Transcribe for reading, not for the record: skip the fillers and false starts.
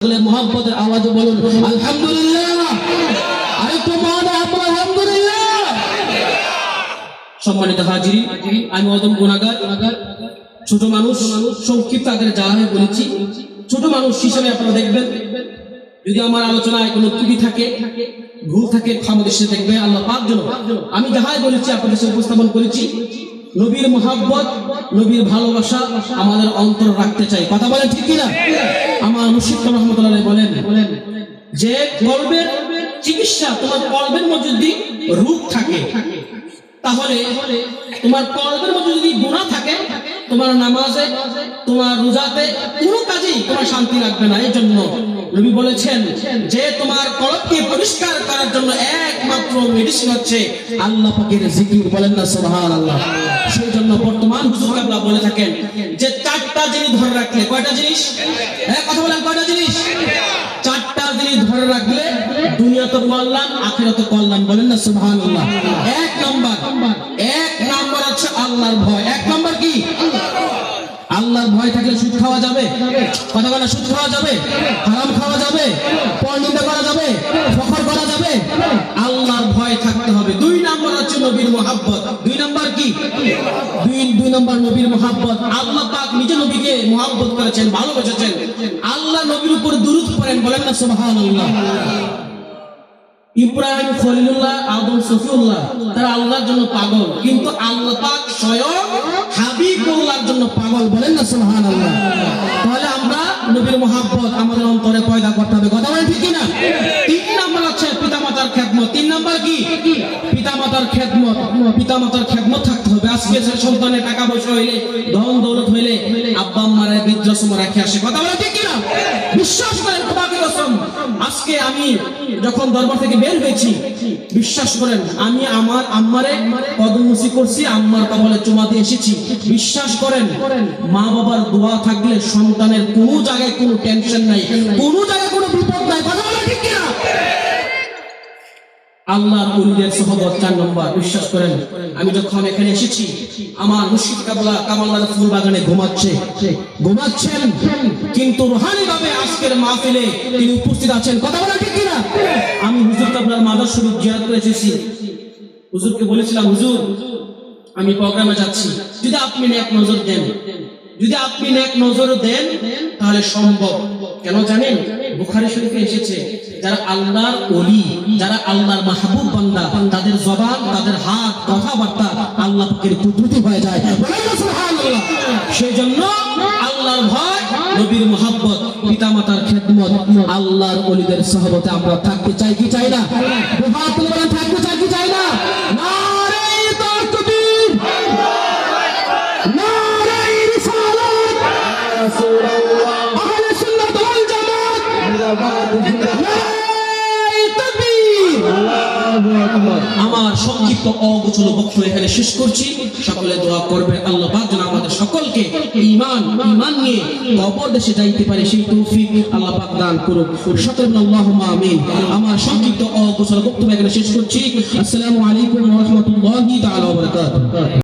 মোহাম্মদের আওয়াজে বলুন আলহামদুলিল্লাহ। আরেকটু মনে আলহামদুলিল্লাহ। সম্মানিত হাজিরি, আমি অদম গুনাহগার, ছোট মানুষ, সংক্ষিপ্ত আকারে যা আমি বলেছি, ছোট মানুষ হিসেবে আপনারা দেখবেন। যদি আমার আলোচনায় কোনো ত্রুটি থাকে, ভুল থাকে, ক্ষমা দৃষ্টিতে দেখবে আল্লাহ পাক যেন আমি যাহাই বলেছি আপনাদের সাথে উপস্থাপন করেছি। নবীর মোহাব্বত, নবীর ভালোবাসা আমাদের অন্তর রাখতে চাই। কথা বলেন ঠিক কিনা? আমার মুর্শিদ রহমতুল্লাহ বলেন যে কলবের চিকিৎসা, তোমার কলবের মধ্যে যদি রোগ থাকে, তাহলে তোমার কলবের মধ্যে যদি গুনাহ থাকে, তোমার নামাজে, তোমার রোজাতে, কোনো কাজেই তোমার শান্তি লাগবে না। এই জন্য নবী বলেছেন যে তোমার কলবকে পরিষ্কার করার জন্য একমাত্র মেডিসিন হচ্ছে আল্লাহ পাকের জিকির। বলেন না সুবহানাল্লাহ। সেই জন্য বর্তমান হুজুর কাবলা বলে থাকেন যে চারটা জিনিস ধরে রাখলে, কয়টা জিনিস? কথা বলেন, কয়টা জিনিস? চারটা জিনিস ধরে রাখলে দুনিয়াতে কল্যাণ, আখিরাতে কল্যাণ। বলেন না সুবহানাল্লাহ। এক নাম্বার হচ্ছে আল্লাহর ভয়। এক নাম্বার কি? আল্লাহর ভয় থাকলে সুদ খাওয়া যাবে? কথা বলা, সুদ খাওয়া যাবে, হারাম খাওয়া যাবে, পরনিন্দা করা যাবে, ফখর করা যাবে? আল্লাহর ভয় থাকতে হবে। দুই নাম্বার হচ্ছে নবীর মোহাব্বত। দুই নাম্বার কি? দুই নাম্বার নবীর মোহাব্বত। আল্লাহ পাক নিজে নবীকে মোহাব্বত করেছেন, ভালোবেসেছেন। আল্লাহ নবীর উপর দুরূদ পড়েন। বলেন না সুবহানাল্লাহ। ইব্রাহিম খলিলুল্লাহ, আদম সফিউল্লাহ, তারা আল্লাহর জন্য পাগল, কিন্তু আল্লাহ পাক স্বয়ং হাবিবুল্লাহর জন্য পাগল। বলেন না সুবহানাল্লাহ। তাহলে আমরা নবীর মোহাব্বত আমাদের অন্তরে পয়দা করতে হবে। কথা বলেন ঠিক কিনা? তিন নাম্বার আছে পিতামাতার খেদমত। তিন নাম্বার কি? পিতামাতার খেদমত। পিতামাতার খেদমত থাকতে হবে। আজকে সন্তানের টাকা পয়সা হইলে, ধন দৌলত হইলে আব্বা আম্মারা বৃদ্ধাশ্রমে রেখে আসে। কথা বলেন ঠিক কিনা? বিশ্বাস করেন, খোদাকে কসম, আজকে আমি যখন দরবার থেকে বের হয়েছি, বিশ্বাস করেন আমি আমার আম্মারে কদমমুচি করছি, আম্মার কপালে চুমা দিয়ে এসেছি। বিশ্বাস করেন, মা বাবার দোয়া থাকলে সন্তানের কোনো জায়গায় কোনো টেনশন নাই, কোনো জায়গায় কোনো বিপদ নাই। কথা বলেন ঠিক কিনা? আল্লাহর ওলিদের সুহবত। 4 নম্বর, বিশ্বাস করেন আমি যখন এখানে এসেছি, আমার মুর্শিদ কাবলা কামালদার ফুল বাগানে ঘুমাচ্ছেন, কিন্তু রুহানি ভাবে আজকের মাহফিলে তিনি উপস্থিত আছেন। কথা বলেন ঠিক কিনা? আমি হুজুর কাবলার মাদার শরীফ জিয়ারত করে এসেছি। হুজুরকে বলেছিলাম, হুজুর আমি প্রোগ্রামে যাচ্ছি, যদি আপনি এক নজর দেন, যদি আপনি এক নজর দেন তাহলে সম্ভব। কেন জানেন? বুখারী শরীফে এসেছে যারা আল্লাহর ওলি, যারা আল্লাহর মাহবুব বান্দা, তাদের জবান, তাদের হাত, কথাবার্তা আল্লাহ পাকের কুদরতি হয়ে যায়। সুবহানাল্লাহ। সেই জন্য আল্লাহর ভয়, নবীর মুহাব্বত, পিতামাতার খেদমত, আল্লাহর ওলিদের সুহবতে আমরা থাকতে চাই কি চাই না? হাত তুলে থাকতে চাই কি চাই না? নারে তাকবীর, নারে রিসালাত, রাসূলুল্লাহ, আহলে সুন্নাত ওয়াল জামাত, নারে তাকবীর, আল্লাহু আকবার। আমার সংক্ষিপ্ত অগোছল বক্তব্য এখানে শেষ করছি। সকলে দোয়া করবে আল্লাহ পাক যেন আমাদের সকলকে ঈমান নিয়ে কবর দেশে যাইতে পারে, সেই তৌফিক আল্লাহ পাক দান করুক। সকলে আল্লাহুম্মা আমিন। আমার সংক্ষিপ্ত অগোছল বক্তব্য এখানে শেষ করছি। আসসালামু আলাইকুম ওয়া রাহমাতুল্লাহি তাআলা ওয়া বারাকাতুহু।